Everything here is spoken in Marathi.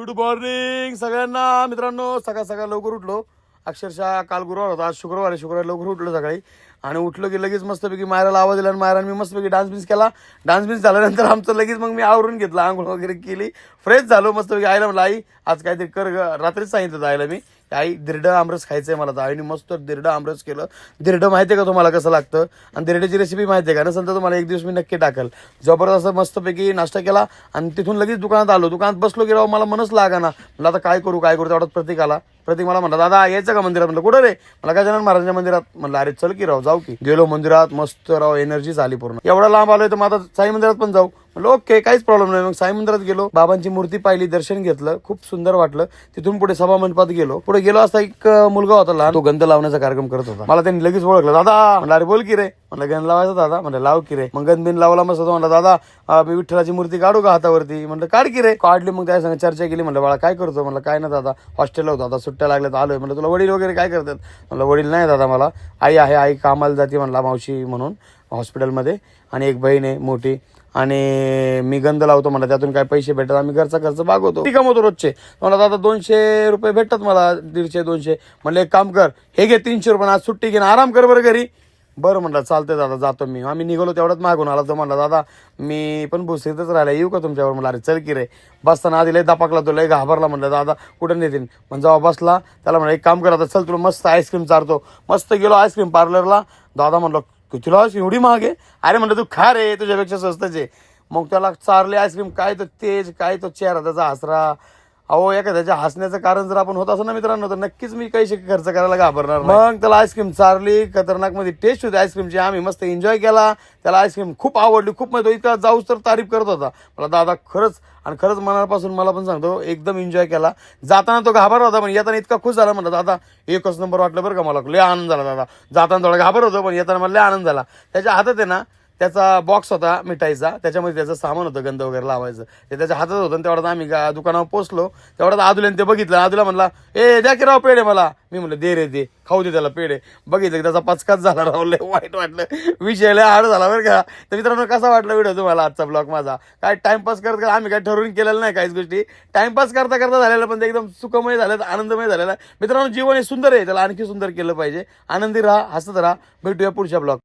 गुड मॉर्निंग सगळ्यांना मित्रांनो. सकाळ सकाळ लवकर उठलो. अक्षरशः काल गुरुवार होता, आज शुक्रवार आहे. शुक्रवार लवकर उठलो सकाळी आणि उठलो की लगेच मस्तपैकी मायराला आवाज दिला आणि मायराने मी मस्तपैकी डान्स बिन्स केला. डान्स बिन्स झाल्यानंतर आमचं लगेच मग मी आवरून घेतलं, आंघोळ वगैरे केली, फ्रेश झालो मस्तपैकी. आईला म्हणलं आई आज काहीतरी कर ग. रात्रीच सांगितलं होतं आईला मी, आई दिरडं आमरस खायचंय मला. तर आईने मस्त दिरडं आमरस केलं. दिरडं माहिती आहे का तुम्हाला कसं लागतं आणि दिरड्याची रेसिपी माहिती आहे का? नसेल तर तुम्हाला एक दिवस मी नक्की टाकेल. जबरदस्त मस्तपैकी नाश्ता केला आणि तिथून लगेच दुकानात आलो. दुकानात बसलो की राव मला मनच लागाना. म्हणलं आता काय करू तेवढ्यात प्रतीक आला. प्रतीक मला म्हणला दादा यायचं का मंदिरात? म्हणलं कुठं रे? मला गजानन महाराजांच्या मंदिरात. म्हणलं अरे चल की राव जाऊ की. गेलो मंदिरात, मस्त राव एनर्जी झाली पूर्ण. एवढा लांब आलोय तर मग आता साई मंदिरात पण जाऊ. म्हणलं ओके काहीच प्रॉब्लेम नाही. मग साई मंदिरात गेलो, बाबांची मूर्ती पाहिली, दर्शन घेतलं, खूप सुंदर वाटलं. तिथून पुढे सभा मंडपात गेलो. पुढे गेलो असता एक मुलगा होता लहान, तो गंध लावण्याचा कार्यक्रम करत होता. मला त्यांनी लगेच ओळखलं. दादा म्हणलं अरे बोल की रे. म्हणलं गंध लावायचा दादा. म्हणलं लाव की रे. मग गंध बिन लावला मस्त. म्हणलं दादा मी विठ्ठलाची मूर्ती काढू का हातावरती? म्हणलं काढ की रे. काढली. मग त्या संग चर्चा केली. म्हणलं बाळा काय करतो? म्हणलं काय ना दादा हॉस्टेलला होता, आता सुट्ट्या लागल्यात आलोय. म्हणलं तुला वडील वगैरे काय करतात? म्हणलं वडील नाही दादा मला आई आहे, आई कामाला जाते म्हणला मावशी म्हणून हॉस्पिटलमध्ये, आणि एक बहीण आहे मोठी, आणि मी गंध लावतो म्हणलं, त्यातून काय पैसे भेटतात, आम्ही घरचा खर्च भागवतो, ती कमवतो रोजचे. म्हणलं दादा 200 रुपये भेटतात मला, 150-200. म्हणलं एक काम कर हे घे 300 रुपये, आज सुट्टी घे आराम कर बरं घरी. बरं म्हणलं चालतंय दादा जातो मी. आम्ही निघालो तेवढ्यात मागून आला. तर म्हणला दादा मी पण भुसरीतच राहिला, येऊ का तुमच्यावर? म्हणलं अरे चल की रे. बसताना आधी लय दापाकला, तो लय घाबरला. म्हणलं दादा कुठं नेतील? पण जेव्हा बसला त्याला म्हणलं एक काम कर आता चल तुला मस्त आईस्क्रीम चारतो. मस्त गेलो आईस्क्रीम पार्लरला. दादा म्हणलं तुला आईस्क्रीम एवढी महाग आहे? अरे म्हणलं तू खा रे, तुझ्यापेक्षा स्वस्तच आहे. मग त्याला चारले आईस्क्रीम. काय तो तेज, काय तो चेहरा त्याचा हसरा. अहो एखाद्याच्या हसण्याचं कारण जर आपण होत असं ना मित्रांनो, तर नक्कीच मी पैसे खर्च करायला घाबरणार. मग त्याला आईस्क्रीम चारली. खतरनाक मध्ये टेस्ट होती आईस्क्रीमची. आम्ही मस्त एन्जॉय केला. त्याला आईस्क्रीम खूप आवडली, खूप म्हणजे इतका जाऊस तर तारीफ करत होता. मला दादा खरंच आणि खरंच मनापासून मला पण सांगतो एकदम एन्जॉय केला. जाताना तो घाबरला होता पण येताना इतका खुश झाला. म्हणलं दादा एकच नंबर वाटलं बरं का मला, लय आनंद झाला दादा. जाताना थोडा घाबर होतो पण येताना मला लय आनंद झाला. त्याच्या हातात आहे ना त्याचा बॉक्स होता मिठाईचा, त्याच्यामध्ये त्याचं सामान होतं गंध वगैरे लावायचं, ते त्याच्या हातात होतं. तेवढ्यात आम्ही दुकानावर पोचलो. तेवढ्यात आदुल्याने ते बघितलं. आदुला म्हणला ए द्या की राव पेढे मला. मी म्हणलं दे रे दे, खाऊ दे त्याला पेढे. बघितलं की त्याचा पचकाच झाला राव, लय वाईट वाटलं. विषय लय हार्ड झाला बरं का. तर मित्रांनो कसा वाटला व्हिडिओ तुम्हाला आजचा ब्लॉग माझा? काय टाइमपास करत करत, आम्ही काय ठरवून केलेलं नाही काहीच गोष्टी, टाइमपास करता करता झालेलं, पण ते एकदम सुखमय झालं, आनंदमय झालेला. मित्रांनो जीवन हे सुंदर आहे, त्याला आणखी सुंदर केलं पाहिजे. आनंदी राहा, हसत राहा. भेटूया पुढच्या ब्लॉग.